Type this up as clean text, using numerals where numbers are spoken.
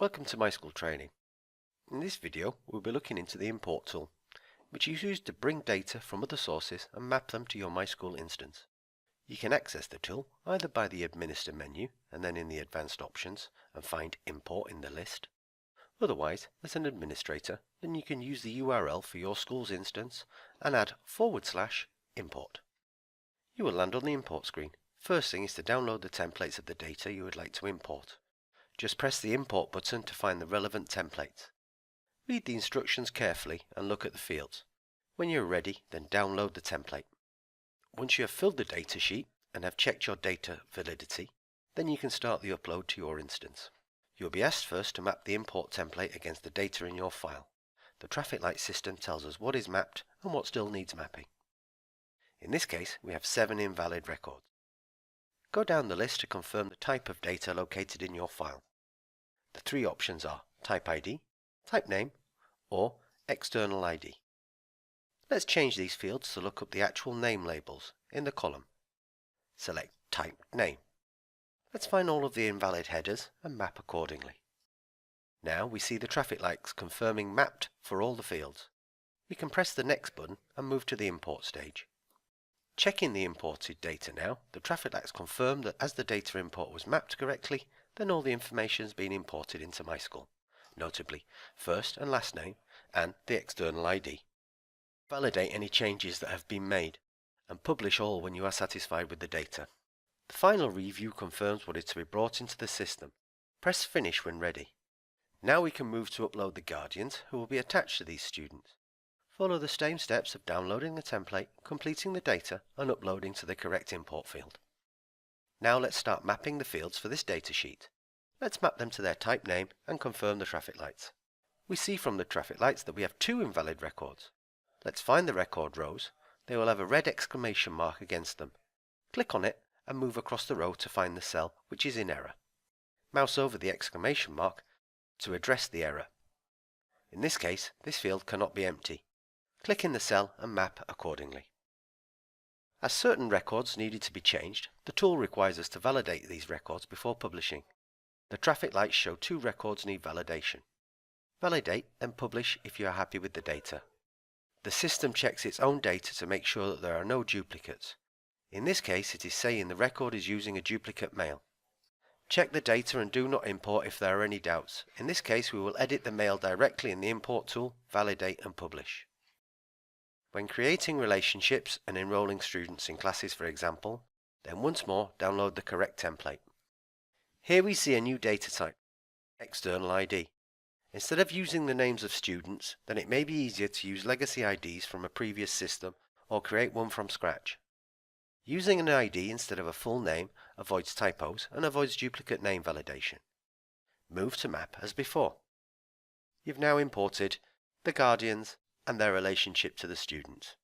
Welcome to MySchool training. In this video we'll be looking into the import tool, which is used to bring data from other sources and map them to your MySchool instance. You can access the tool either by the Administer menu and then in the Advanced Options and find Import in the list. Otherwise, as an administrator, then you can use the URL for your school's instance and add /import. You will land on the import screen. First thing is to download the templates of the data you would like to import. Just press the Import button to find the relevant templates. Read the instructions carefully and look at the fields. When you're ready, then download the template. Once you have filled the data sheet and have checked your data validity, then you can start the upload to your instance. You'll be asked first to map the import template against the data in your file. The traffic light system tells us what is mapped and what still needs mapping. In this case, we have 7 invalid records. Go down the list to confirm the type of data located in your file. The 3 options are Type ID, Type Name, or External ID. Let's change these fields to look up the actual name labels in the column. Select Type Name. Let's find all of the invalid headers and map accordingly. Now we see the traffic lights confirming mapped for all the fields. We can press the Next button and move to the import stage. Checking the imported data now, the traffic lights confirm that as the data import was mapped correctly, then all the information has been imported into MySchool, notably first and last name and the external ID. Validate any changes that have been made and publish all when you are satisfied with the data. The final review confirms what is to be brought into the system. Press Finish when ready. Now we can move to upload the guardians who will be attached to these students. Follow the same steps of downloading the template, completing the data and uploading to the correct import field. Now let's start mapping the fields for this data sheet. Let's map them to their type name and confirm the traffic lights. We see from the traffic lights that we have 2 invalid records. Let's find the record rows. They will have a red exclamation mark against them. Click on it and move across the row to find the cell which is in error. Mouse over the exclamation mark to address the error. In this case, this field cannot be empty. Click in the cell and map accordingly. As certain records needed to be changed, the tool requires us to validate these records before publishing. The traffic lights show 2 records need validation. Validate and publish if you are happy with the data. The system checks its own data to make sure that there are no duplicates. In this case, it is saying the record is using a duplicate mail. Check the data and do not import if there are any doubts. In this case, we will edit the mail directly in the import tool, validate and publish. When creating relationships and enrolling students in classes, for example, then once more download the correct template. Here we see a new data type, External ID. Instead of using the names of students, then it may be easier to use legacy IDs from a previous system or create one from scratch. Using an ID instead of a full name avoids typos and avoids duplicate name validation. Move to map as before. You've now imported the guardians and their relationship to the students.